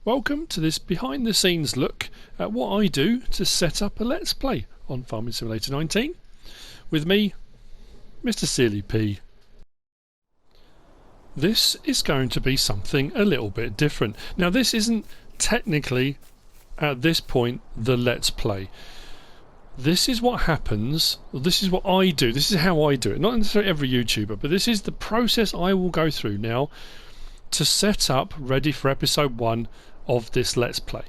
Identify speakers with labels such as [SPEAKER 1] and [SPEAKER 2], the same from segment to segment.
[SPEAKER 1] Welcome to this behind the scenes look at what I do to set up a Let's Play on Farming Simulator 19 with me, MrSealyp. This is going to be something a little bit different. Now this isn't technically at this point the Let's Play. This is what happens, this is what I do, this is how I do it. Not necessarily every YouTuber, but this is the process I will go through now to set up ready for episode 1 of this Let's Play.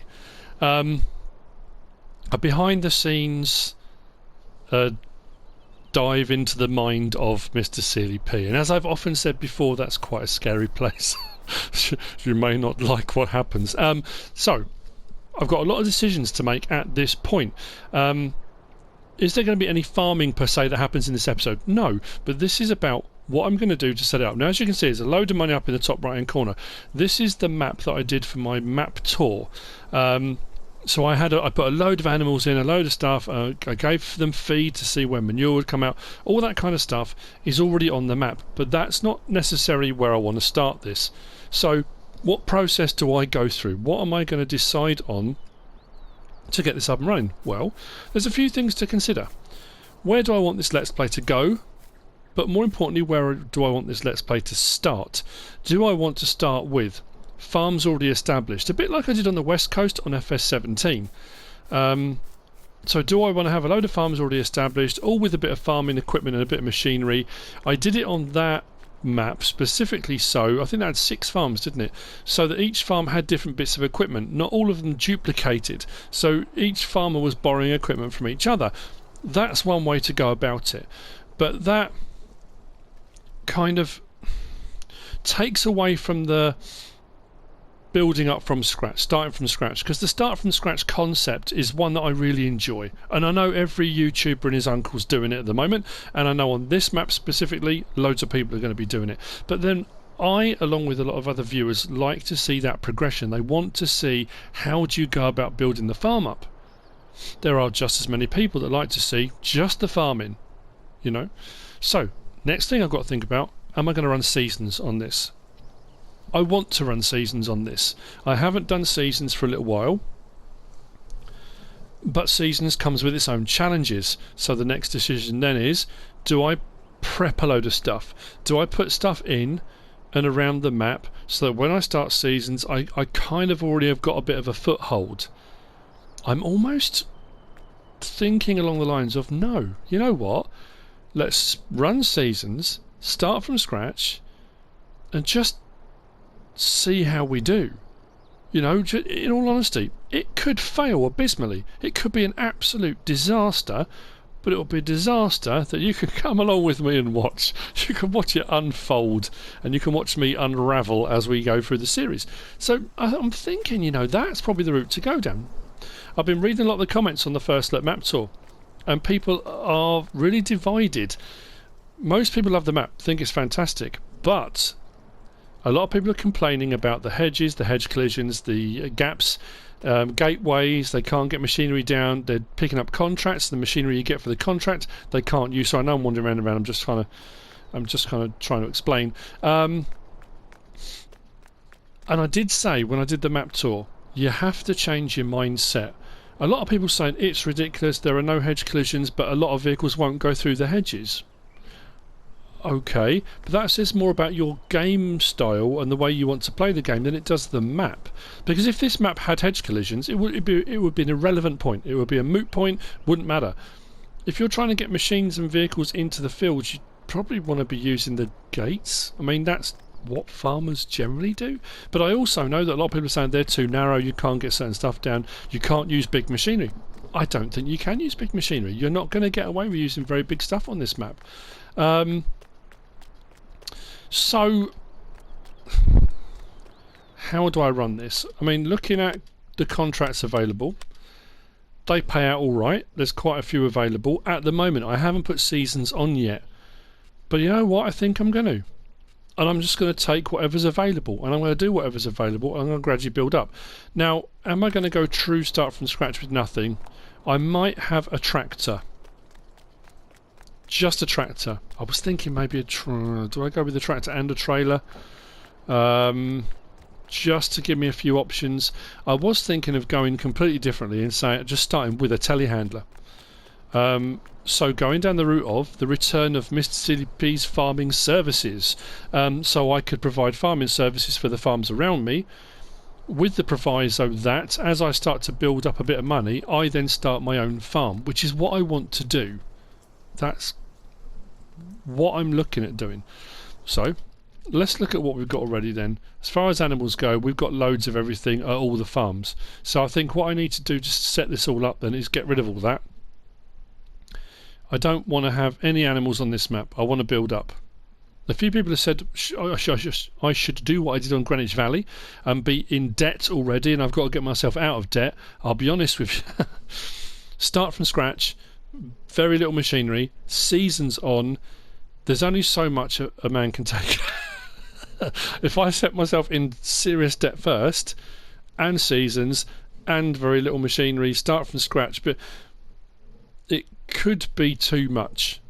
[SPEAKER 1] A behind the scenes dive into the mind of MrSealyp, and as I've often said before, that's quite a scary place. You may not like what happens. So I've got a lot of decisions to make at this point. Is there going to be any farming per se that happens in this episode? No, but this is about what I'm going to do to set it up. Now, as you can see, there's a load of money up in the top right hand corner. This is the map that I did for my map tour. So I put a load of animals in, a load of stuff. I gave them feed to see when manure would come out. All that kind of stuff is already on the map, but that's not necessarily where I want to start this. So what process do I go through? What am I going to decide on to get this up and running? Well, there's a few things to consider. Where do I want this Let's Play to go? But more importantly, where do I want this Let's Play to start? Do I want to start with farms already established? A bit like I did on the West Coast on FS17. So do I want to have a load of farms already established, all with a bit of farming equipment and a bit of machinery? I did it on that map specifically, so I think that had 6 farms, didn't it? So that each farm had different bits of equipment, not all of them duplicated. So each farmer was borrowing equipment from each other. That's one way to go about it. But that kind of takes away from the building up from scratch, starting from scratch, because the start from scratch concept is one that I really enjoy, and I know every YouTuber and his uncle's doing it at the moment, and I know on this map specifically loads of people are going to be doing it. But then I, along with a lot of other viewers, like to see that progression. They want to see, how do you go about building the farm up? There are just as many people that like to see just the farming, you know. So next thing I've got to think about, am I going to run seasons on this? I want to run seasons on this. I haven't done seasons for a little while, but seasons comes with its own challenges. So the next decision then is, do I prep a load of stuff? Do I put stuff in and around the map so that when I start seasons I kind of already have got a bit of a foothold? I'm almost thinking along the lines of, no, you know what? Let's run seasons, start from scratch, and just see how we do. You know, in all honesty, it could fail abysmally. It could be an absolute disaster, but it will be a disaster that you can come along with me and watch. You can watch it unfold, and you can watch me unravel as we go through the series. So I'm thinking, you know, that's probably the route to go down. I've been reading a lot of the comments on the first map tour, and people are really divided. Most people love the map, think it's fantastic, but a lot of people are complaining about the hedges, the hedge collisions, the gaps, gateways. They can't get machinery down. They're picking up contracts. The machinery you get for the contract they can't use. So I know I'm wandering around. I'm just kind of trying to explain. And I did say when I did the map tour, you have to change your mindset. A lot of people saying it's ridiculous, there are no hedge collisions, but a lot of vehicles won't go through the hedges. Okay, but that says more about your game style and the way you want to play the game than it does the map. Because if this map had hedge collisions, it would be an irrelevant point. It would be a moot point, wouldn't matter. If you're trying to get machines and vehicles into the fields, you probably want to be using the gates. I mean, that's what farmers generally do. But I also know that a lot of people are saying they're too narrow, you can't get certain stuff down, you can't use big machinery. I don't think you can use big machinery. You're not going to get away with using very big stuff on this map. So how do I run this? I mean, looking at the contracts available, they pay out alright. There's quite a few available. At the moment I haven't put seasons on yet, but you know what, I think I'm going to. And I'm just going to take whatever's available, and I'm going to do whatever's available, and I'm going to gradually build up. Now, am I going to go true start from scratch with nothing? I might have a tractor. Just a tractor. I was thinking maybe do I go with a tractor and a trailer? just to give me a few options. I was thinking of going completely differently and just starting with a telehandler. So going down the route of the return of MrSealyp's farming services, so I could provide farming services for the farms around me, with the proviso that as I start to build up a bit of money, I then start my own farm, which is what I want to do. That's what I'm looking at doing. So let's look at what we've got already then. As far as animals go, we've got loads of everything at all the farms. So I think what I need to do just to set this all up then is get rid of all that. I don't want to have any animals on this map. I want to build up. A few people have said I should do what I did on Greenwich Valley and be in debt already, and I've got to get myself out of debt. I'll be honest with you. Start from scratch, very little machinery, seasons on. There's only so much a man can take. If I set myself in serious debt first, and seasons, and very little machinery, start from scratch, but it could be too much.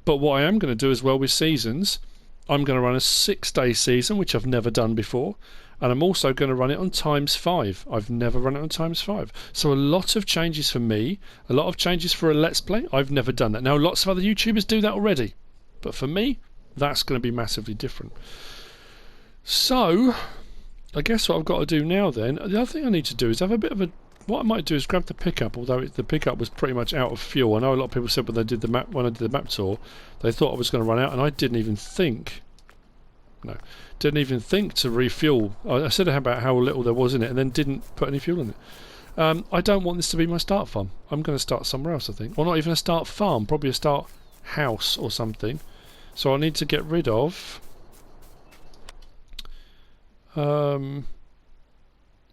[SPEAKER 1] But what I am going to do as well with seasons, I'm going to run a 6-day season, which I've never done before, and I'm also going to run it on ×5. I've never run it on ×5. So a lot of changes for me, a lot of changes for a Let's Play. I've never done that. Now lots of other YouTubers do that already, but for me, that's going to be massively different. So I guess what I've got to do now then, the other thing I need to do is have a bit of a, what I might do is grab the pickup, although the pickup was pretty much out of fuel. I know a lot of people said when I did the map tour, they thought I was going to run out, and I didn't even think to refuel. I said about how little there was in it and then didn't put any fuel in it. I don't want this to be my start farm. I'm going to start somewhere else, I think. Or not even a start farm, probably a start house or something. So I need to get rid of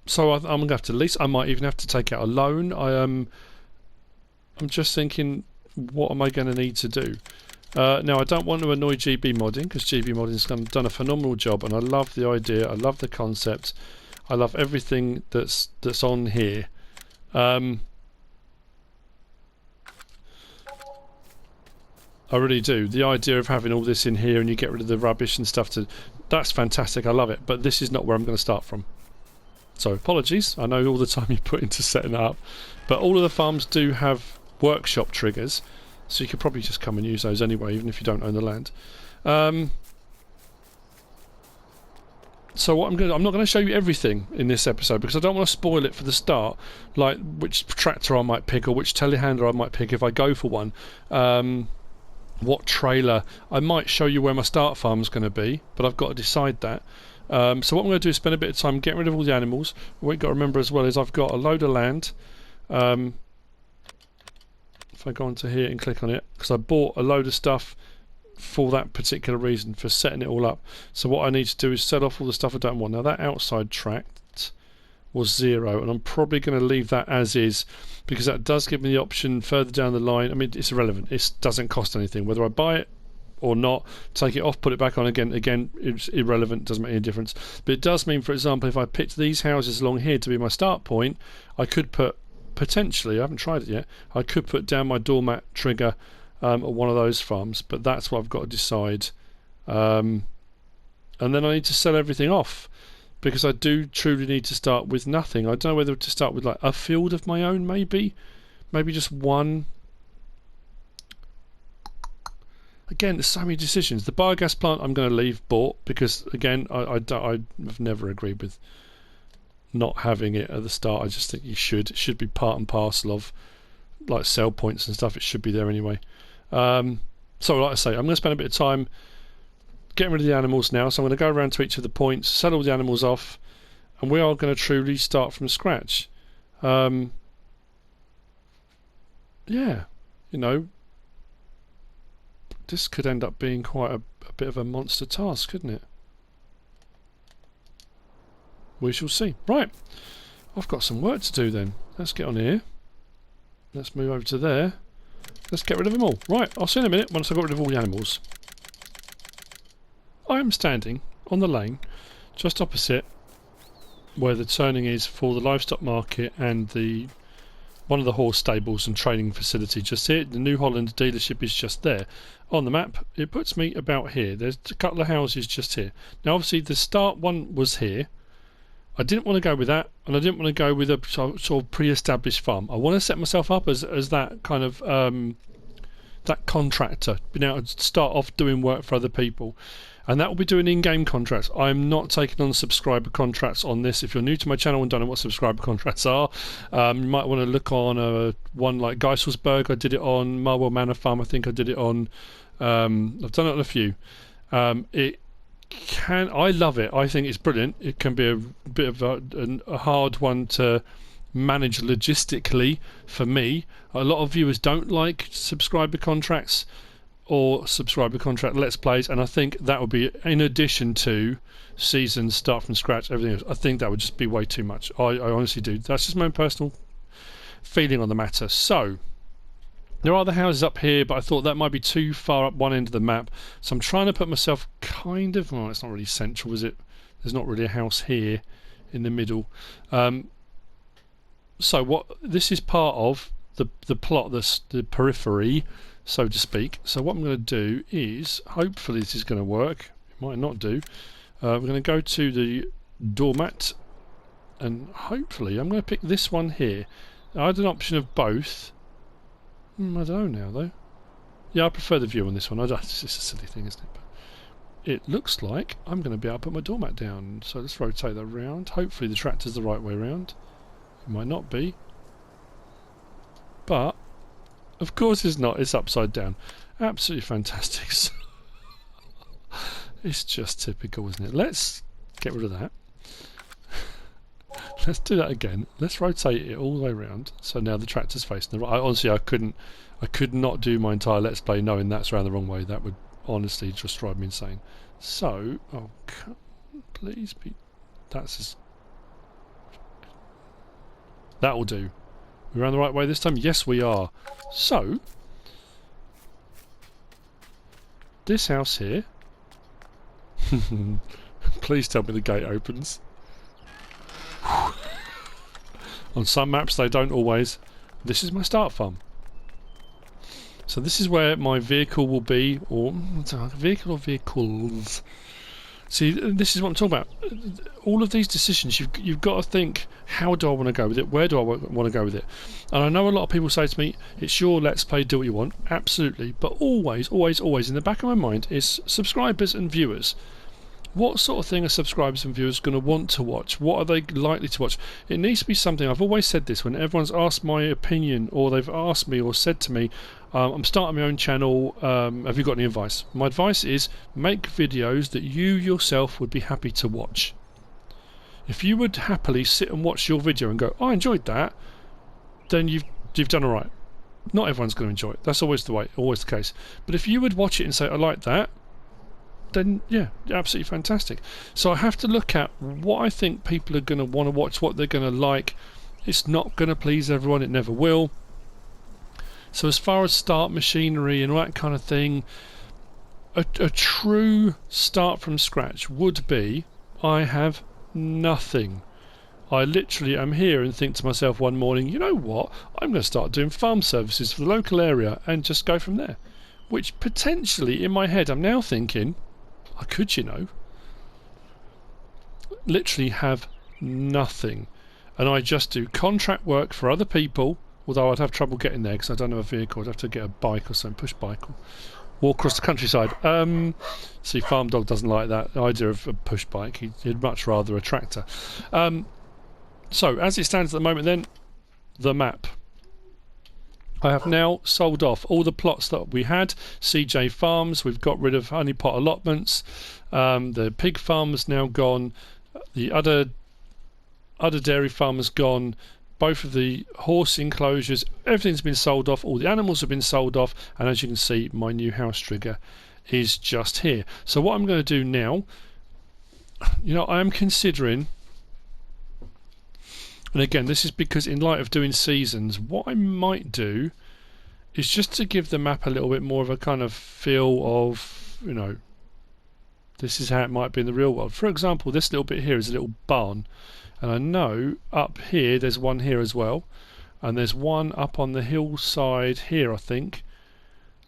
[SPEAKER 1] so I'm going to have to lease. I might even have to take out a loan. I'm just thinking, what am I going to need to do? Now I don't want to annoy GBModding, because GBModding's done a phenomenal job, and I love the idea, I love the concept, I love everything that's on here. I really do. The idea of having all this in here and you get rid of the rubbish and stuff, that's fantastic, I love it, but this is not where I'm going to start from. So apologies, I know all the time you put into setting that up, but all of the farms do have workshop triggers, so you could probably just come and use those anyway, even if you don't own the land. So what I'm not going to show you everything in this episode, because I don't want to spoil it for the start, like which tractor I might pick or which telehandler I might pick if I go for one. What trailer. I might show you where my start farm is going to be, but I've got to decide that. So what I'm going to do is spend a bit of time getting rid of all the animals. What you've got to remember as well is I've got a load of land. If I go onto here and click on it, because I bought a load of stuff for that particular reason, for setting it all up. So what I need to do is set off all the stuff I don't want. Now that outside tract was 0, and I'm probably going to leave that as is, because that does give me the option further down the line. I mean, it's irrelevant. It doesn't cost anything. Whether I buy it or not, take it off, put it back on again, it's irrelevant, doesn't make any difference. But it does mean, for example, if I picked these houses along here to be my start point, I could put, potentially, I haven't tried it yet, I could put down my doormat trigger at one of those farms, but that's what I've got to decide. And then I need to sell everything off, because I do truly need to start with nothing. I don't know whether to start with like a field of my own, maybe just one. Again, there's so many decisions. The biogas plant I'm going to leave bought, because again, I've never agreed with not having it at the start. I just think it should be part and parcel of like sell points and stuff. It should be there anyway. So like I say, I'm going to spend a bit of time getting rid of the animals now. So I'm going to go around to each of the points, sell all the animals off, and we are going to truly start from scratch. Yeah, you know, this could end up being quite a bit of a monster task, couldn't it? We shall see. Right, I've got some work to do then. Let's get on here. Let's move over to there. Let's get rid of them all. Right, I'll see you in a minute once I've got rid of all the animals. I am standing on the lane just opposite where the turning is for the livestock market and one of the horse stables and training facility just here. The New Holland dealership is just there. On the map, it puts me about here. There's a couple of houses just here. Now obviously the start one was here, I didn't want to go with that, and I didn't want to go with a sort of pre-established farm. I want to set myself up as that kind of that contractor, being able to start off doing work for other people, and that will be doing in-game contracts. I'm not taking on subscriber contracts on this. If you're new to my channel and don't know what subscriber contracts are, you might want to look on one like Geiselsberg. I did it on Marwell Manor Farm. I think I did it on. I've done it on a few. I love it. I think it's brilliant. It can be a bit of a hard one to manage logistically for me. A lot of viewers don't like subscriber contracts or subscriber contract let's plays, and I think that would be, in addition to seasons, start from scratch, everything else, I think that would just be way too much. I honestly do. That's just my own personal feeling on the matter. So there are the houses up here, but I thought that might be too far up one end of the map, so I'm trying to put myself kind of, well, it's not really central, is it? There's not really a house here in the middle. So what this is part of the plot, the periphery, so to speak. So what I'm going to do is, hopefully this is going to work. It might not do. We're going to go to the doormat, and hopefully I'm going to pick this one here. I had an option of both. I don't know now though. Yeah, I prefer the view on this one. It's just a silly thing, isn't it? But it looks like I'm going to be able to put my doormat down. So let's rotate that around. Hopefully the tractor's the right way around. It might not be. But of course it's not. It's upside down. Absolutely fantastic. It's just typical, isn't it? Let's get rid of that. Let's do that again. Let's rotate it all the way around. So now the tractor's facing the right. Honestly, I could not do my entire Let's Play knowing that's around the wrong way. That would honestly just drive me insane. So, oh, come on, please be. That'll do. We're around the right way this time? Yes, we are. So, this house here. Please tell me the gate opens. On some maps they don't always. This is my start farm. So this is where my vehicle will be, or vehicle or vehicles. See, this is what I'm talking about. All of these decisions, you've got to think, how do I want to go with it? Where do I want to go with it? And I know a lot of people say to me, it's your Let's Play, do what you want. Absolutely. But always, always, always, in the back of my mind is subscribers and viewers. What sort of thing are subscribers and viewers going to want to watch? What are they likely to watch? It needs to be something. I've always said this when everyone's asked my opinion, or they've asked me or said to me, I'm starting my own channel, have you got any advice? My advice is make videos that you yourself would be happy to watch. If you would happily sit and watch your video and go, I enjoyed that, then you've done alright. Not everyone's going to enjoy it. That's always the way, always the case. But if you would watch it and say, I like that, then yeah, absolutely fantastic. So I have to look at what I think people are going to want to watch, what they're going to like. It's not going to please everyone, it never will. So as far as start machinery and all that kind of thing, a true start from scratch would be, I have nothing. I literally am here and think to myself one morning, you know what, I'm going to start doing farm services for the local area and just go from there. Which potentially in my head I'm now thinking, I could, you know, literally have nothing, and I just do contract work for other people, although I'd have trouble getting there because I don't have a vehicle. I'd have to get a bike or something, push bike, or walk across the countryside. See, Farm Dog doesn't like that idea of a push bike. He'd much rather a tractor. So as it stands at the moment then, the map. I have now sold off all the plots that we had. CJ Farms, we've got rid of honeypot allotments. The pig farm is now gone. The other dairy farm is gone. Both of the horse enclosures, everything's been sold off. All the animals have been sold off. And as you can see, my new house trigger is just here. So what I'm going to do now, you know, I am considering, and again, this is because in light of doing seasons, what I might do is just to give the map a little bit more of a kind of feel of, you know, this is how it might be in the real world. For example, this little bit here is a little barn, and I know up here there's one here as well, and there's one up on the hillside here, I think.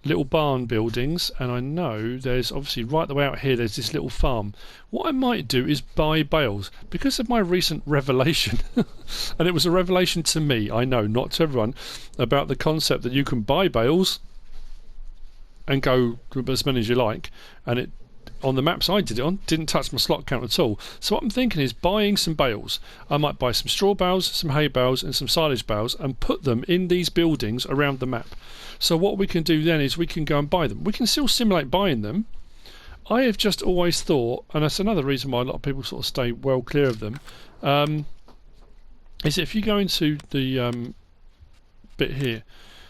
[SPEAKER 1] little barn buildings, and I know there's obviously right the way out here there's this little farm. What I might do is buy bales because of my recent revelation and it was a revelation to me, I know, not to everyone, about the concept that you can buy bales and go as many as you like, and it on the maps I did it on didn't touch my slot count at all. So what I'm thinking is buying some bales. I might buy some straw bales, some hay bales and some silage bales and put them in these buildings around the map. So what we can do then is we can go and buy them. We can still simulate buying them. I have just always thought, and that's another reason why a lot of people sort of stay well clear of them, is if you go into the bit here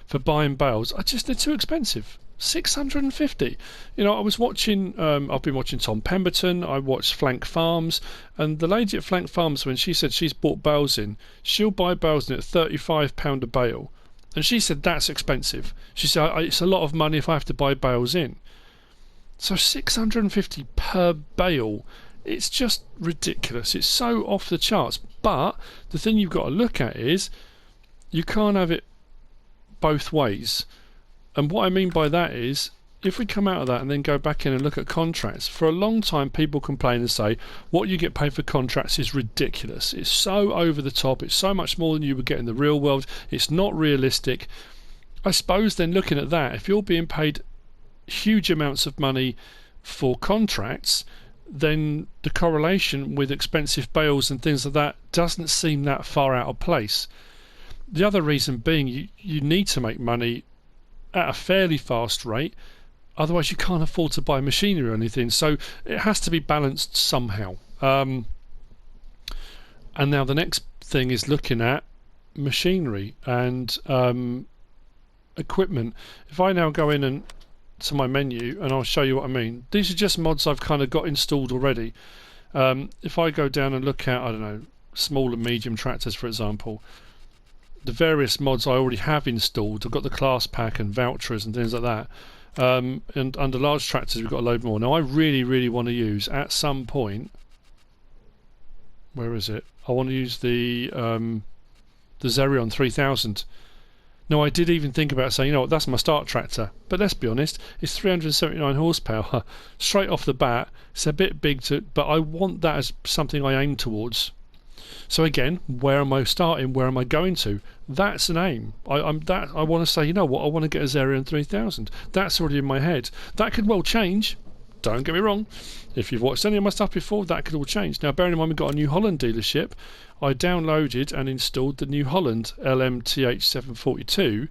[SPEAKER 1] for buying bales, they're too expensive. 650. You know, I was watching, I've been watching Tom Pemberton, I watched Flank Farms, and the lady at Flank Farms, when she said she's bought bales in, she'll buy bales in at £35 a bale, and she said that's expensive. She said it's a lot of money if I have to buy bales in. So 650 per bale, it's just ridiculous. It's so off the charts. But the thing you've got to look at is you can't have it both ways. And what I mean by that is, if we come out of that and then go back in and look at contracts, for a long time people complain and say what you get paid for contracts is ridiculous. It's so over the top, it's so much more than you would get in the real world, it's not realistic. I suppose then looking at that, if you're being paid huge amounts of money for contracts, then the correlation with expensive bales and things like that doesn't seem that far out of place. The other reason being you need to make money at a fairly fast rate, otherwise you can't afford to buy machinery or anything, so it has to be balanced somehow. And now the next thing is looking at machinery and equipment. If I now go in and to my menu, and I'll show you what I mean, these are just mods I've kind of got installed already. If I go down and look at, I don't know, small and medium tractors for example, the various mods I already have installed, I've got the class pack and vouchers and things like that, and under large tractors we've got a load more. Now I really want to use at some point, where is it, I want to use the Xerion 3000. Now I did even think about saying, you know what, that's my start tractor, but let's be honest, it's 379 horsepower straight off the bat. It's a bit big but I want that as something I aim towards. So again, where am I starting? Where am I going to? That's an aim. I want to say, you know what, I want to get a Xerion 3000. That's already in my head. That could well change. Don't get me wrong. If you've watched any of my stuff before, that could all change. Now, bearing in mind we've got a New Holland dealership, I downloaded and installed the New Holland LMTH742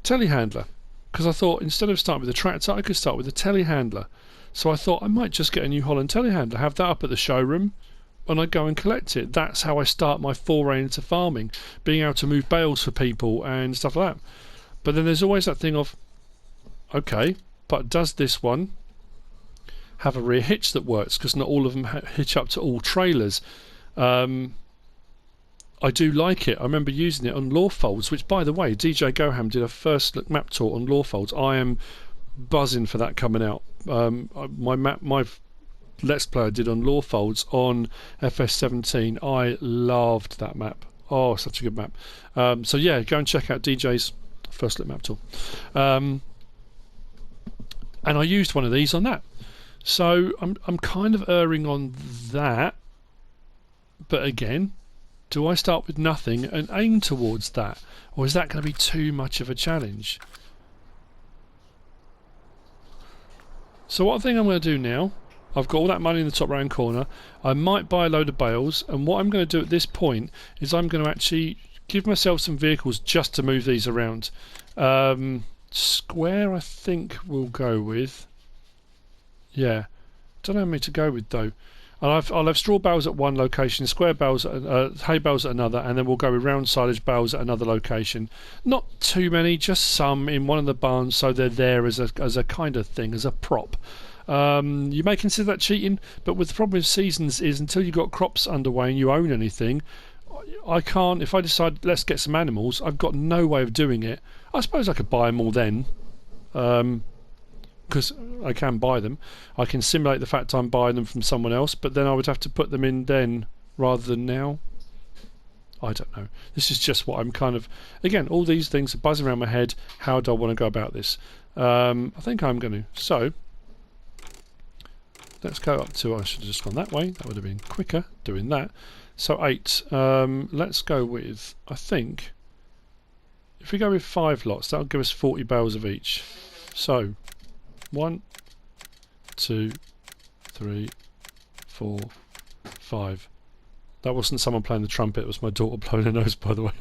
[SPEAKER 1] telehandler, because I thought instead of starting with a tractor, I could start with a telehandler. So I thought I might just get a New Holland telehandler, have that up at the showroom, and I go and collect it. That's how I start my foray into farming, being able to move bales for people and stuff like that. But then there's always that thing of, okay, but does this one have a rear hitch that works? Because not all of them hitch up to all trailers. I do like it. I remember using it on law folds, which by the way, DJ Goham did a first look map tour on law folds. I am buzzing for that coming out. My Let's Play I did on law folds on FS17. I loved that map. Oh, such a good map. So yeah, go and check out DJ's first look map tool. And I used one of these on that. So I'm kind of erring on that. But again, do I start with nothing and aim towards that? Or is that going to be too much of a challenge? So what I think I'm going to do now, I've got all that money in the top right hand corner, I might buy a load of bales, and what I'm going to do at this point is I'm going to actually give myself some vehicles just to move these around. Square I think we'll go with. Yeah, don't know how many to go with though. I'll have straw bales at one location, square bales, hay bales at another, and then we'll go with round silage bales at another location. Not too many, just some in one of the barns, so they're there as a kind of thing, as a prop. You may consider that cheating, but with the problem with seasons is until you've got crops underway and you own anything, I can't. If I decide let's get some animals, I've got no way of doing it. I suppose I could buy them all then. Because I can buy them. I can simulate the fact I'm buying them from someone else, but then I would have to put them in then rather than now. I don't know. This is just what I'm kind of... Again, all these things are buzzing around my head. How do I want to go about this? I think I'm going to... So, let's go up to... I should have just gone that way. That would have been quicker doing that. So 8. Let's go with... I think... If we go with 5 lots, that'll give us 40 bales of each. So, 1, 2, 3, 4, 5. That wasn't someone playing the trumpet, it was my daughter blowing her nose, by the way.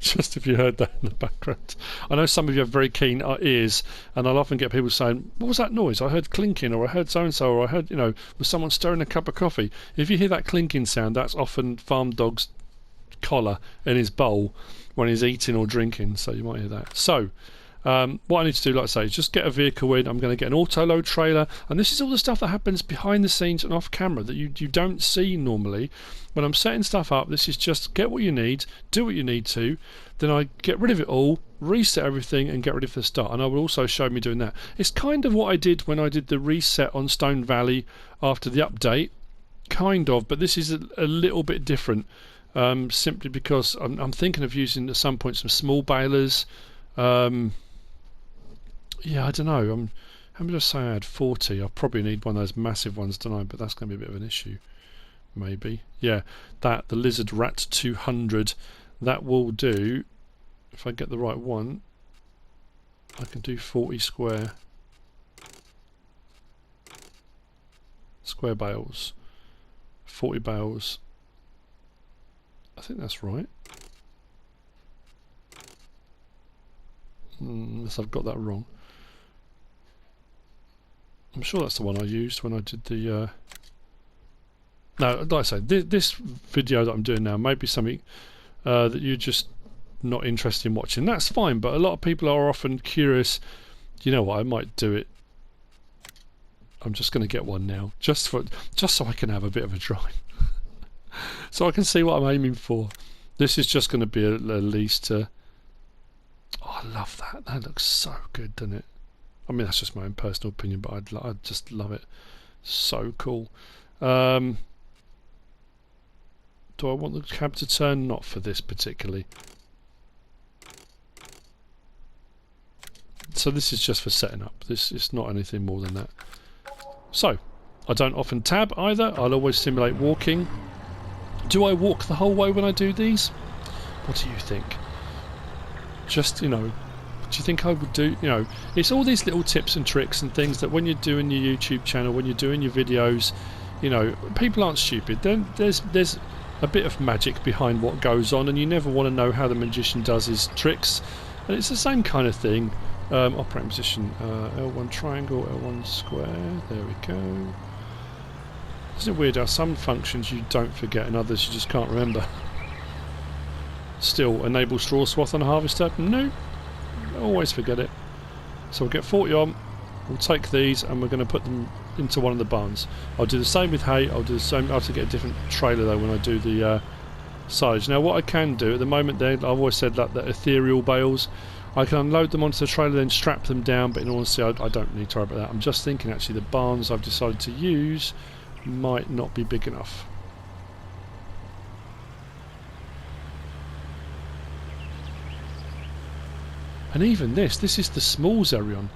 [SPEAKER 1] Just if you heard that in the background. I know some of you have very keen ears, and I'll often get people saying, what was that noise? I heard clinking, or I heard so-and-so, or I heard, you know, was someone stirring a cup of coffee? If you hear that clinking sound, that's often Farm Dog's collar in his bowl when he's eating or drinking, so you might hear that. So, what I need to do, like I say, is just get a vehicle in. I'm going to get an auto-load trailer, and this is all the stuff that happens behind the scenes and off camera that you don't see normally. When I'm setting stuff up, this is just get what you need, do what you need to, then I get rid of it all, reset everything, and get ready for the start. And I will also show me doing that. It's kind of what I did when I did the reset on Stone Valley after the update, kind of, but this is a little bit different, simply because I'm thinking of using at some point some small balers. Yeah, I don't know. How many did I say I had? 40. I'll probably need one of those massive ones tonight, but that's going to be a bit of an issue. Maybe. Yeah, the Lizard Rat 200, that will do. If I get the right one, I can do 40 square bales. 40 bales. I think that's right. Unless I've got that wrong. I'm sure that's the one I used when I did the... No, like I say, this video that I'm doing now may be something that you're just not interested in watching. That's fine, but a lot of people are often curious. You know what? I might do it. I'm just going to get one now, just so I can have a bit of a drive, so I can see what I'm aiming for. This is just going to be at least. Oh, I love that. That looks so good, doesn't it? I mean, that's just my own personal opinion, but I'd just love it. So cool. Do I want the cab to turn? Not for this particularly. So this is just for setting up. This is not anything more than that. So, I don't often tab either. I'll always simulate walking. Do I walk the whole way when I do these? What do you think? Just, you know, do you think I would do, you know, it's all these little tips and tricks and things that when you're doing your YouTube channel, when you're doing your videos, you know, people aren't stupid. There's a bit of magic behind what goes on, and you never want to know how the magician does his tricks. And it's the same kind of thing. Operating position, L1 triangle, L1 square, there we go. Isn't it weird how some functions you don't forget and others you just can't remember? Still, enable straw swath on a harvester? No, always forget it. So we'll get 40 on, we'll take these and we're going to put them into one of the barns. I'll do the same with hay. I'll do the same. I have to get a different trailer though when I do the silage. Now what I can do at the moment there, I've always said that the ethereal bales, I can unload them onto the trailer, then strap them down, but in all honesty I don't need to worry about that. I'm just thinking actually the barns I've decided to use might not be big enough. And even this is the small Xerion.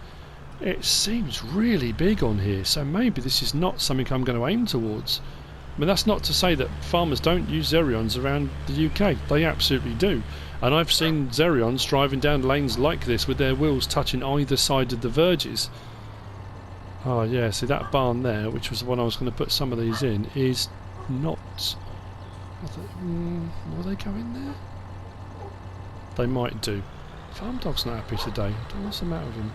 [SPEAKER 1] It seems really big on here, so maybe this is not something I'm going to aim towards. I mean, that's not to say that farmers don't use Xerions around the UK. They absolutely do. And I've seen Xerions driving down lanes like this with their wheels touching either side of the verges. Oh yeah, see that barn there, which was the one I was going to put some of these in, is not... will they go in there? They might do. Farm Dog's not happy today. I don't know what's the matter with him.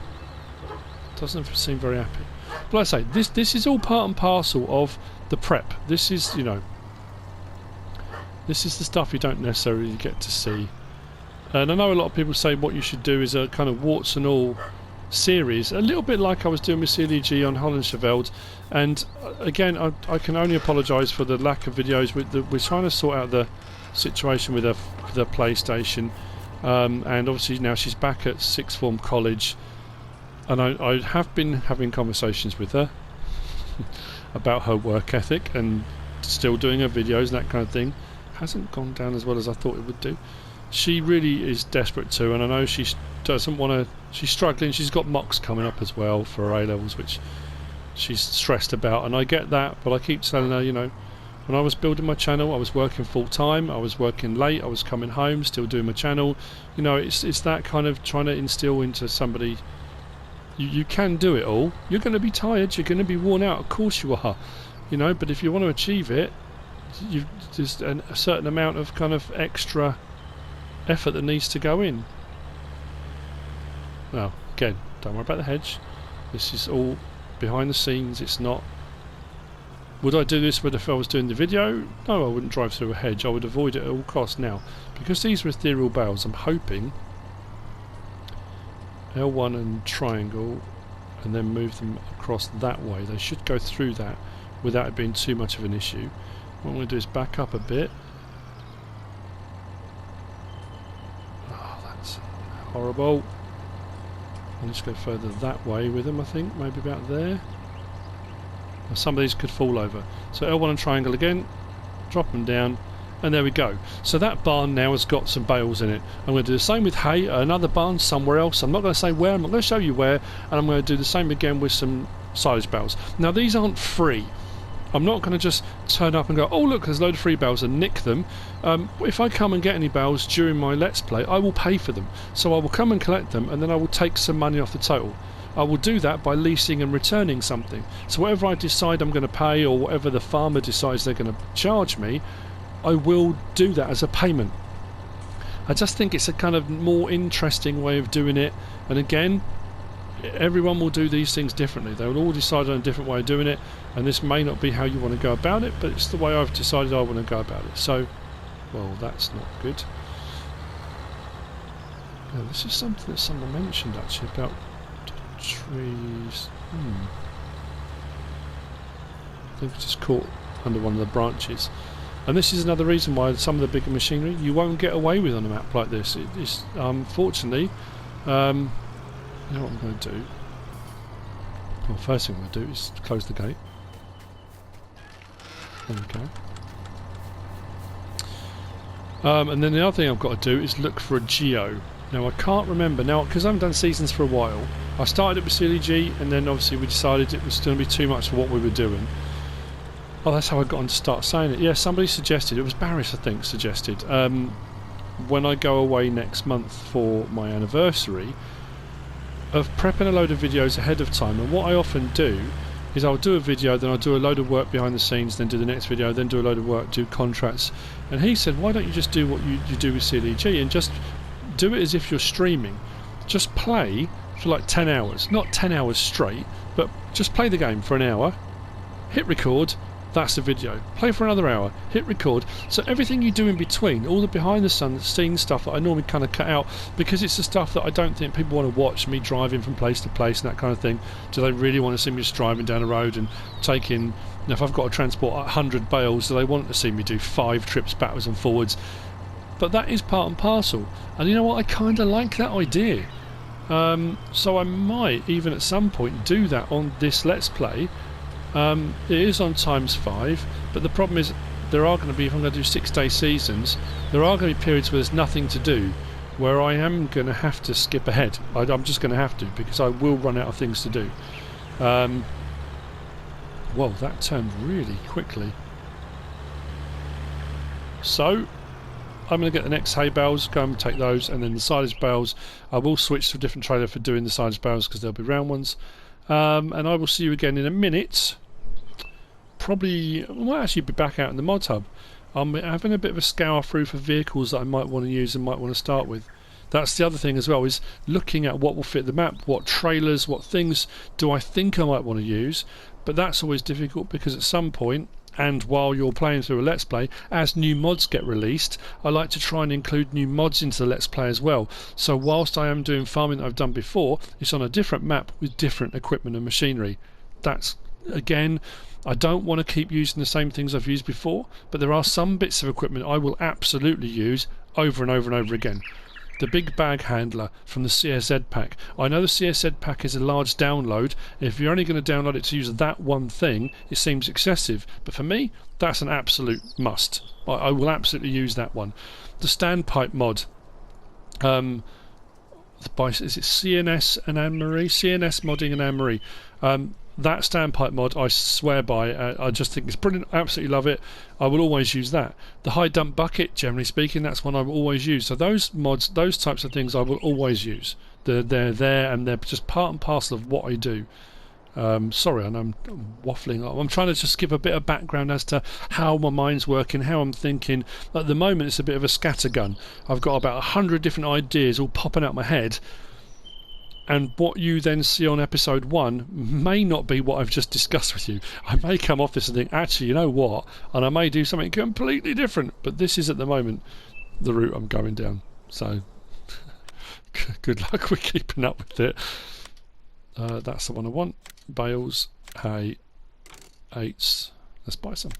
[SPEAKER 1] Doesn't seem very happy. But like I say, this is all part and parcel of the prep. This is, you know, this is the stuff you don't necessarily get to see. And I know a lot of people say what you should do is a kind of warts and all series, a little bit like I was doing with CLG on Hollandscheveld. And again, I can only apologise for the lack of videos. We're trying to sort out the situation with the PlayStation, and obviously now she's back at sixth form college. And I have been having conversations with her about her work ethic and still doing her videos and that kind of thing. hasn't gone down as well as I thought it would do. She really is desperate too, and I know she doesn't want to. She's struggling. She's got mocks coming up as well for her A-levels, which she's stressed about, and I get that. But I keep telling her, you know, when I was building my channel, I was working full time. I was working late. I was coming home, still doing my channel. You know, it's that kind of trying to instill into somebody. You can do it all. You're going to be tired. You're going to be worn out. Of course you are. You know, but if you want to achieve it, there's a certain amount of kind of extra effort that needs to go in. Now, again, don't worry about the hedge. This is all behind the scenes. It's not. Would I do this if I was doing the video? No, I wouldn't drive through a hedge. I would avoid it at all costs. Now, because these are ethereal bales, I'm hoping L1 and triangle, and then move them across that way. They should go through that without it being too much of an issue. What I'm going to do is back up a bit. Oh, that's horrible. I'll just go further that way with them, I think. Maybe about there. Now, some of these could fall over. So L1 and triangle again. Drop them down. And there we go. So that barn now has got some bales in it. I'm going to do the same with hay, another barn somewhere else. I'm not going to say where, I'm not going to show you where, and I'm going to do the same again with some silage bales. Now these aren't free. I'm not going to just turn up and go, oh look, there's a load of free bales, and nick them. If I come and get any bales during my Let's Play, I will pay for them. So I will come and collect them, and then I will take some money off the total. I will do that by leasing and returning something. So whatever I decide I'm going to pay, or whatever the farmer decides they're going to charge me, I will do that as a payment. I just think it's a kind of more interesting way of doing it, and again, everyone will do these things differently. They will all decide on a different way of doing it, and this may not be how you want to go about it, but it's the way I've decided I want to go about it. So, well, that's not good. Yeah, this is something that someone mentioned actually about trees. I think it's just caught under one of the branches. And this is another reason why some of the bigger machinery you won't get away with on a map like this. It is, unfortunately, you know what I'm going to do? Well, first thing I'm going to do is close the gate. There we go. And then the other thing I've got to do is look for a geo. Now I can't remember now because I haven't done seasons for a while. I started it with CLG, and then obviously we decided it was going to be too much for what we were doing. Oh, that's how I got on to start saying it. Yeah, somebody suggested, it was Barris I think suggested, when I go away next month for my anniversary, of prepping a load of videos ahead of time. And what I often do is I'll do a video, then I'll do a load of work behind the scenes, then do the next video, then do a load of work, do contracts. And he said, why don't you just do what you do with CLG and just do it as if you're streaming. Just play for like 10 hours. Not 10 hours straight, but just play the game for an hour, hit record, that's the video. Play for another hour, hit record. So everything you do in between, all the behind the scenes stuff that I normally kind of cut out, because it's the stuff that I don't think people want to watch, me driving from place to place and that kind of thing. Do they really want to see me just driving down the road and taking, you know, if I've got to transport 100 bales, do they want to see me do 5 trips backwards and forwards? But that is part and parcel. And you know what, I kind of like that idea. So I might even at some point do that on this Let's Play. It is on ×5, but the problem is there are going to be, if I'm going to do 6-day seasons, there are going to be periods where there's nothing to do, where I am going to have to skip ahead. I'm just going to have to, because I will run out of things to do. Well, that turned really quickly. So I'm going to get the next hay bales, go and take those, and then the silage bales, I will switch to a different trailer for doing the silage bales because they'll be round ones. And I will see you again in a minute. Probably, I might actually be back out in the mod hub. I'm having a bit of a scour through for vehicles that I might want to use and might want to start with. That's the other thing as well, is looking at what will fit the map, what trailers, what things do I think I might want to use. But that's always difficult because at some point, and while you're playing through a Let's Play, as new mods get released, I like to try and include new mods into the Let's Play as well. So whilst I am doing farming that I've done before, it's on a different map with different equipment and machinery. That's, again, I don't want to keep using the same things I've used before, but there are some bits of equipment I will absolutely use over and over and over again. the big bag handler from the CSZ pack. I know the CSZ pack is a large download. If you're only going to download it to use that one thing, it seems excessive. But for me, that's an absolute must. I will absolutely use that one. The standpipe mod. Is it CNS and Anne-Marie? CNS Modding and Anne-Marie. That standpipe mod I swear by. I just think it's brilliant. I absolutely love it. I will always use that. The high dump bucket, generally speaking, that's one I will always use. So those mods, those types of things I will always use. They're there and they're just part and parcel of what I do. Sorry, and I'm waffling. I'm trying to just give a bit of background as to how my mind's working, how I'm thinking. At the moment it's a bit of a scattergun. I've got about 100 different ideas all popping out my head. And what you then see on episode 1 may not be what I've just discussed with you. I may come off this and think, actually, you know what? And I may do something completely different. But this is, at the moment, the route I'm going down. So, good luck with keeping up with it. That's the one I want. Bales, hay, 8s. Let's buy some.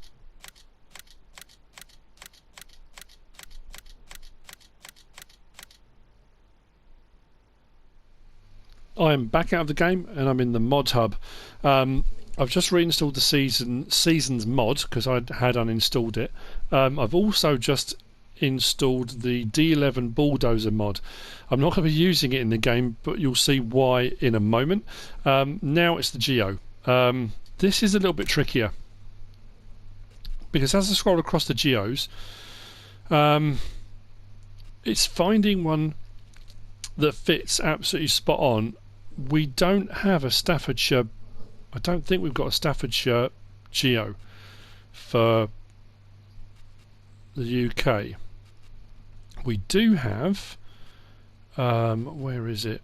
[SPEAKER 1] I'm back out of the game and I'm in the mod hub. I've just reinstalled the seasons mod because I had uninstalled it. I've also just installed the D11 bulldozer mod. I'm not going to be using it in the game, but you'll see why in a moment. Now it's the geo. This is a little bit trickier because as I scroll across the geos, it's finding one that fits absolutely spot on. We don't have a Staffordshire. I don't think we've got a Staffordshire geo for the UK. We do have. Where is it?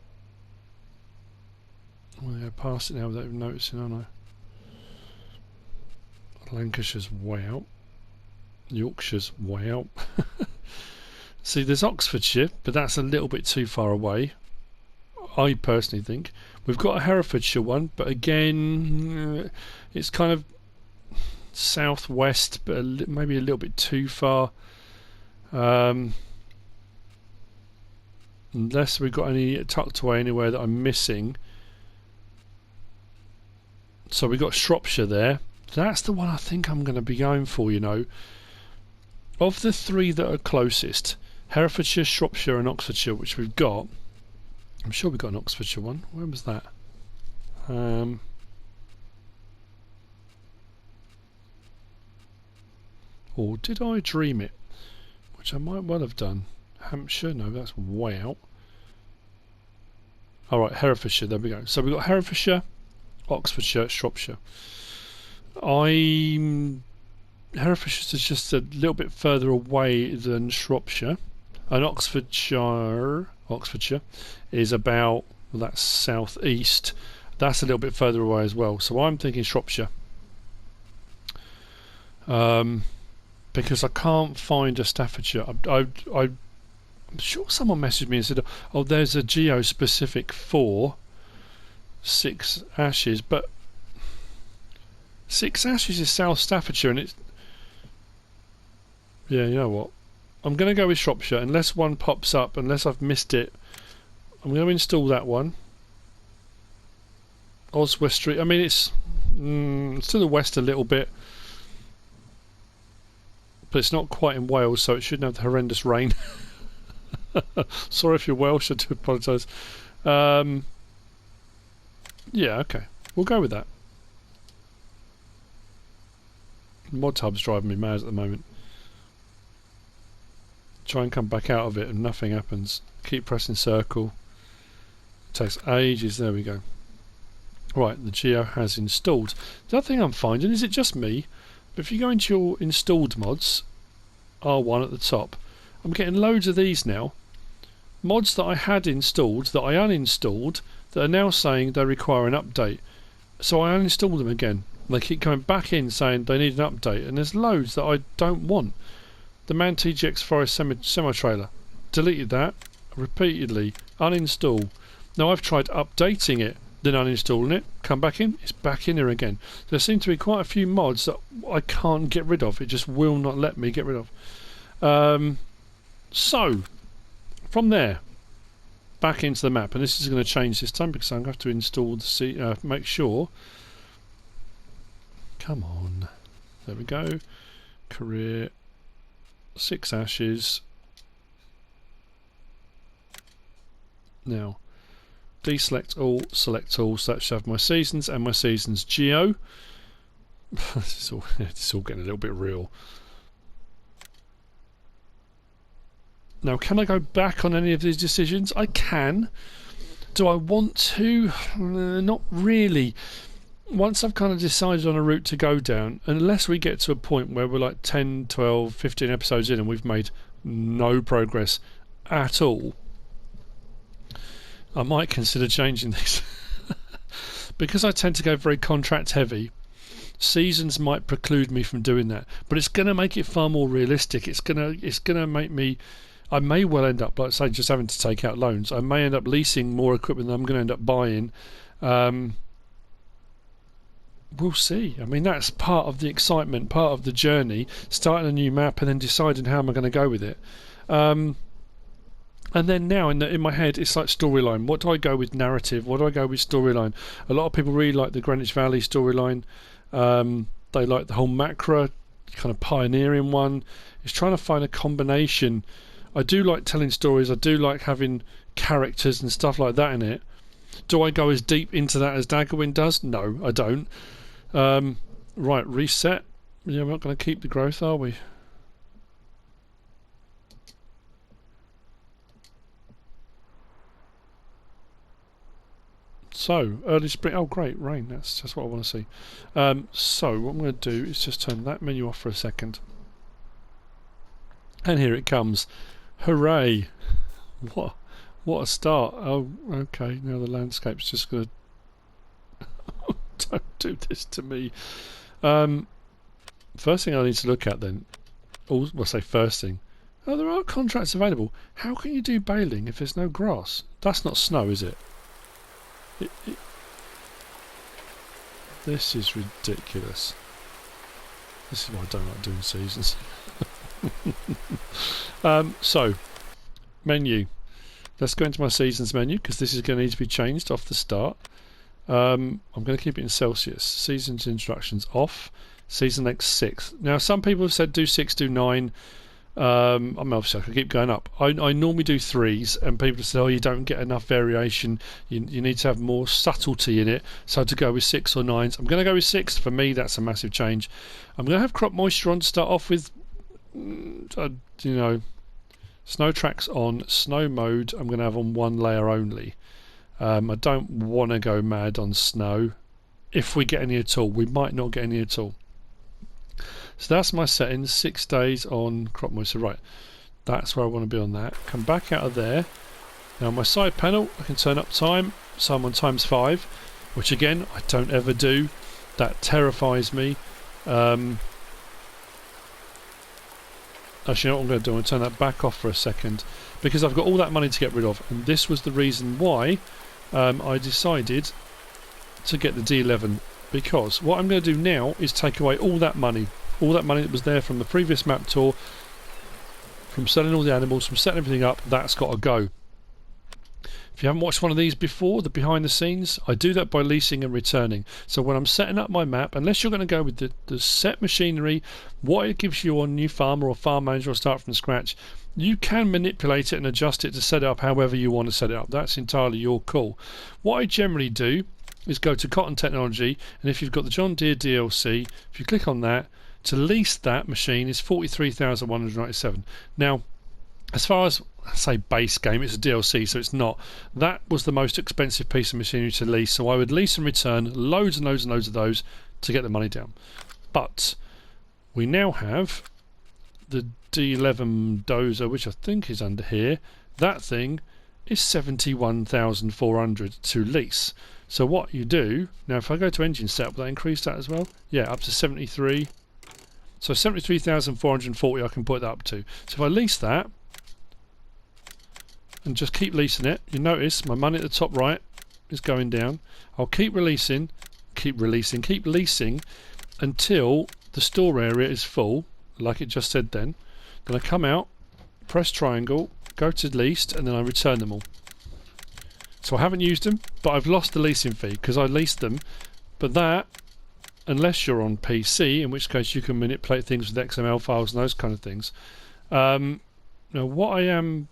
[SPEAKER 1] I'm going to pass it now without even noticing, aren't I? Lancashire's way out. Yorkshire's way out. See, there's Oxfordshire, but that's a little bit too far away, I personally think. We've got a Herefordshire one, but again, it's kind of southwest, but maybe a little bit too far. Unless we've got any tucked away anywhere that I'm missing. So we've got Shropshire there. That's the one I think I'm going to be going for, you know. Of the 3 that are closest, Herefordshire, Shropshire and Oxfordshire, which we've got. I'm sure we've got an Oxfordshire one. Where was that? Or did I dream it? Which I might well have done. Hampshire, no, that's way out. Alright, Herefordshire, there we go. So we've got Herefordshire, Oxfordshire, Shropshire. Herefordshire is just a little bit further away than Shropshire. And Oxfordshire is about, well, that's southeast. That's a little bit further away as well. So I'm thinking Shropshire. Because I can't find a Staffordshire. I'm sure someone messaged me and said, oh, there's a geo specific for 6 Ashes, but 6 Ashes is South Staffordshire, and it's, yeah, you know what, I'm going to go with Shropshire unless one pops up, unless I've missed it. I'm going to install that one. Oswestry, I mean it's to the west a little bit, but it's not quite in Wales, so it shouldn't have the horrendous rain. Sorry if you're Welsh, I do apologise. Yeah, okay, we'll go with that. Mod hub's driving me mad at the moment. Try and come back out of it and nothing happens. Keep pressing circle. It takes ages. There we go. Right, the geo has installed. The other thing I'm finding, is it just me? But if you go into your installed mods, R1 at the top, I'm getting loads of these now. Mods that I had installed, that I uninstalled, that are now saying they require an update. So I uninstalled them again. They keep coming back in saying they need an update, and there's loads that I don't want. The Man TGX Forest semi-trailer. Deleted that repeatedly. Uninstall. Now I've tried updating it, then uninstalling it, come back in, it's back in here again. There seem to be quite a few mods that I can't get rid of. It just will not let me get rid of. So, from there, back into the map, and this is going to change this time because I'm going to have to install the make sure. Come on, there we go. Career, 6 ashes. Now, deselect all, select all, so that should have my seasons and my seasons geo. It's all getting a little bit real. Now, can I go back on any of these decisions? I can. Do I want to? Not really. Once I've kind of decided on a route to go down, unless we get to a point where we're like 10, 12, 15 episodes in and we've made no progress at all, I might consider changing this. Because I tend to go very contract heavy, seasons might preclude me from doing that, but it's going to make it far more realistic. It's going to make me, I may well end up, like I say, just having to take out loans. I may end up leasing more equipment than I'm going to end up buying. We'll see. I mean, that's part of the excitement, part of the journey, starting a new map and then deciding how am I going to go with it. And then now in my head, it's like storyline. What do I go with narrative? What do I go with storyline? A lot of people really like the Greenwich Valley storyline. They like the whole macro, kind of pioneering one. It's trying to find a combination. I do like telling stories. I do like having characters and stuff like that in it. Do I go as deep into that as Daggerwind does? No, I don't. Right, reset. Yeah, we're not going to keep the growth, are we? So, early spring. Oh, great, rain. That's what I want to see. So, what I'm going to do is just turn that menu off for a second. And here it comes. Hooray! What a start. Oh, okay. Now the landscape's just going to... Don't do this to me. First thing I need to look at then... Well, I say first thing. Oh, there are contracts available. How can you do baling if there's no grass? That's not snow, is it? This is ridiculous. This is why I don't like doing seasons. So, menu. Let's go into my seasons menu because this is going to need to be changed off the start. I'm going to keep it in Celsius. Seasons instructions off. Season length 6. Now, some people have said do 6, do 9. I mean, obviously I could keep going up. I normally do 3s, and people say, oh, you don't get enough variation. You need to have more subtlety in it. So to go with 6 or 9s, I'm going to go with 6. For me, that's a massive change. I'm going to have crop moisture on to start off with. Snow tracks on, snow mode I'm going to have on 1 layer only. I don't want to go mad on snow. If we get any at all, we might not get any at all. So that's my settings, 6 days on crop moisture. Right, that's where I want to be on that. Come back out of there. Now on my side panel, I can turn up time, so I'm on times 5, which again, I don't ever do. That terrifies me. Actually, you know what I'm going to do? I'm going to turn that back off for a second because I've got all that money to get rid of, and this was the reason why I decided to get the D11, because what I'm going to do now is take away all that money that was there from the previous map tour, from selling all the animals, from setting everything up. That's got to go. If you haven't watched one of these before, the behind the scenes, I do that by leasing and returning. So when I'm setting up my map, unless you're going to go with the set machinery, what it gives you on new farmer or farm manager or start from scratch, you can manipulate it and adjust it to set it up however you want to set it up. That's entirely your call. What I generally do is go to Cotton Technology, and if you've got the John Deere DLC, if you click on that, to lease that machine is 43,197. Now, as far as I say base game, it's a DLC, so it's not. That was the most expensive piece of machinery to lease, so I would lease and return loads and loads and loads of those to get the money down. But we now have the D11 dozer, which I think is under here. That thing is 71,400 to lease. So what you do now, if I go to engine setup, will that increase that as well? Yeah, up to 73. So 73,440 I can put that up to. So if I lease that and just keep leasing it, you notice my money at the top right is going down. I'll keep leasing until the store area is full, like it just said then. Then I come out, press triangle, go to leased, and then I return them all. So I haven't used them, but I've lost the leasing fee because I leased them. But that, unless you're on PC, in which case you can manipulate things with XML files and those kind of things. Now what I am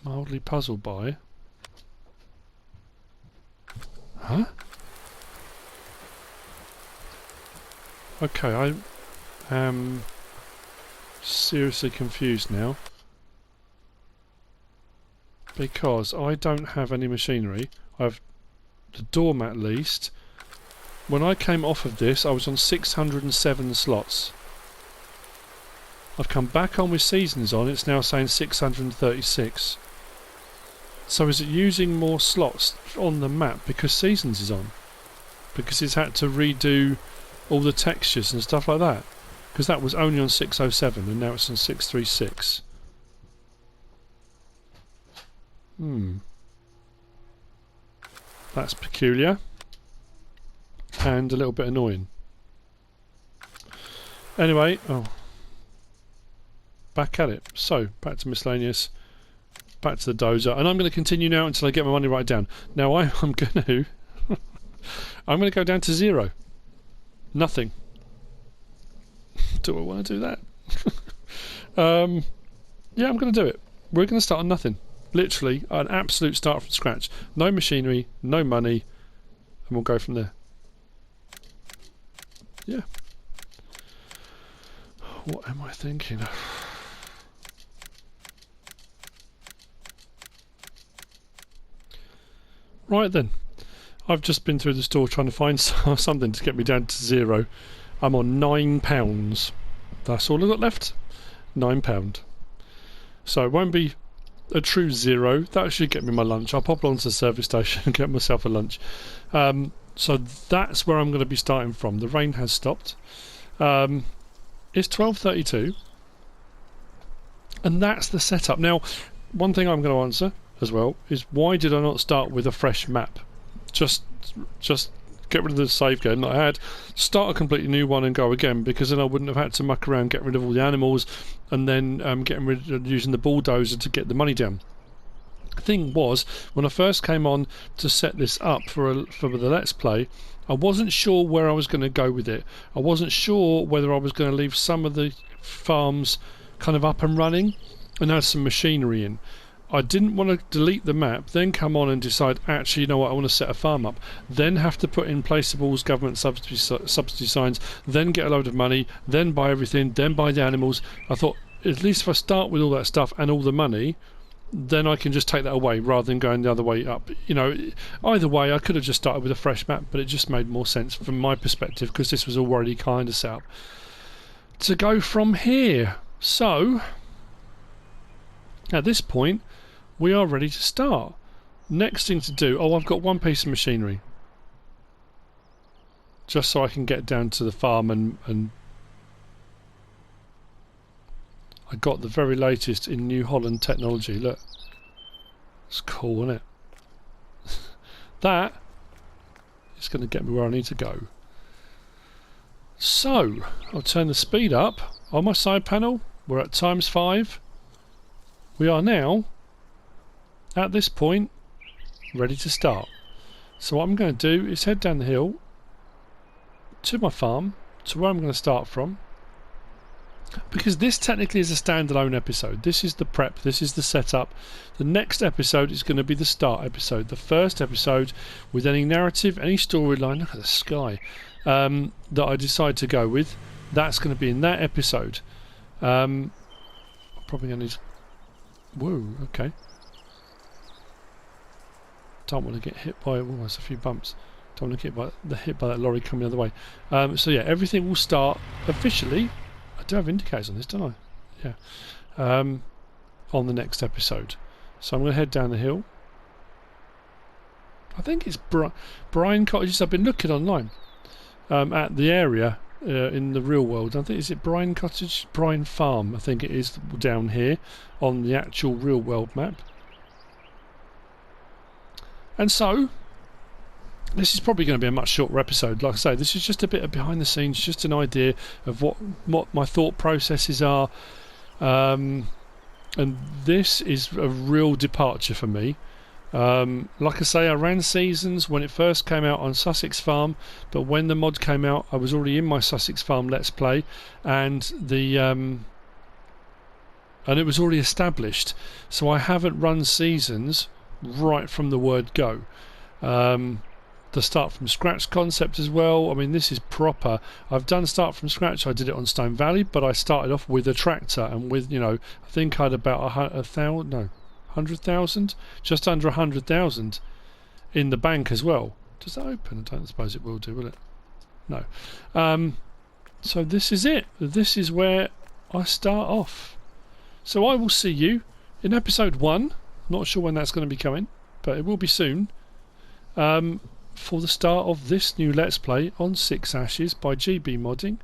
[SPEAKER 1] mildly puzzled by... Huh? Okay, I am seriously confused now. Because I don't have any machinery. I've the doormat leased. When I came off of this, I was on 607 slots. I've come back on with seasons on, it's now saying 636. So is it using more slots on the map because seasons is on? Because it's had to redo all the textures and stuff like that? Because that was only on 607 and now it's on 636. That's peculiar and a little bit annoying. Anyway, back at it. So, back to miscellaneous, back to the dozer, and I'm going to continue now until I get my money right down. Now I'm going to I'm going to go down to 0. Nothing. Do I want to do that? Yeah, I'm going to do it. We're going to start on nothing. Literally, an absolute start from scratch. No machinery, no money, and we'll go from there. Yeah. What am I thinking? Right then. I've just been through the store trying to find something to get me down to 0. I'm on £9. That's all I've got left. £9. So it won't be a true 0. That should get me my lunch. I'll pop along to the service station and get myself a lunch. So that's where I'm going to be starting from. The rain has stopped. It's 12:32, and that's the setup. Now, one thing I'm going to answer as well is why did I not start with a fresh map? Just get rid of the save game that I had, start a completely new one and go again, because then I wouldn't have had to muck around, get rid of all the animals, and then getting rid of using the bulldozer to get the money down. The thing was, when I first came on to set this up for the Let's Play, I wasn't sure where I was going to go with it. I wasn't sure whether I was going to leave some of the farms kind of up and running and add some machinery in. I didn't want to delete the map, then come on and decide, actually, you know what, I want to set a farm up. Then have to put in placeables, government subsidy signs, then get a load of money, then buy everything, then buy the animals. I thought, at least if I start with all that stuff and all the money, then I can just take that away rather than going the other way up. You know, either way, I could have just started with a fresh map, but it just made more sense from my perspective because this was already kind of set up to go from here. So, at this point, we are ready to start. Next thing to do, I've got one piece of machinery. Just so I can get down to the farm and I got the very latest in New Holland technology. Look. It's cool, isn't it? That is going to get me where I need to go. So, I'll turn the speed up on my side panel. We're at ×5. We are now, at this point, ready to start. So what I'm going to do is head down the hill to my farm, to where I'm going to start from. Because this technically is a standalone episode. This is the prep, this is the setup. The next episode is going to be the start episode. The first episode with any narrative, any storyline, look at the sky, that I decide to go with. That's going to be in that episode. I'm probably going to need... Whoa, okay. Don't want to get hit by... Oh, there's a few bumps. Don't want to get hit by that lorry coming the other way. So yeah, everything will start officially... I do have indicators on this, don't I? Yeah. On the next episode. So I'm going to head down the hill. I think it's Brine Cottages. I've been looking online at the area in the real world. I think, is it Brine Cottage? Brine Farm, I think it is, down here on the actual real world map. And so, this is probably going to be a much shorter episode. Like I say, this is just a bit of behind the scenes, just an idea of what my thought processes are. And this is a real departure for me. Like I say, I ran seasons when it first came out on Sussex Farm, but when the mod came out I was already in my Sussex Farm Let's Play, and it was already established, so I haven't run seasons right from the word go. The start from scratch concept as well, I mean, this is proper. I've done start from scratch. I did it on Stone Valley, but I started off with a tractor and with, you know, I think I had about 100,000, just under 100,000 in the bank as well. Does that open? I don't suppose it will do, will it? No. So this is it. This is where I start off. So I will see you in episode 1. Not sure when that's going to be coming, but it will be soon. For the start of this new Let's Play on 6 Ashes by GBModding.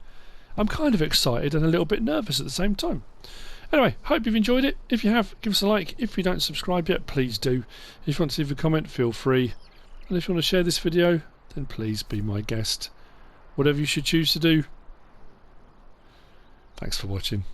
[SPEAKER 1] I'm kind of excited and a little bit nervous at the same time. Anyway, hope you've enjoyed it. If you have, give us a like. If you don't subscribe yet, please do. If you want to leave a comment, feel free. And if you want to share this video, then please be my guest. Whatever you should choose to do. Thanks for watching.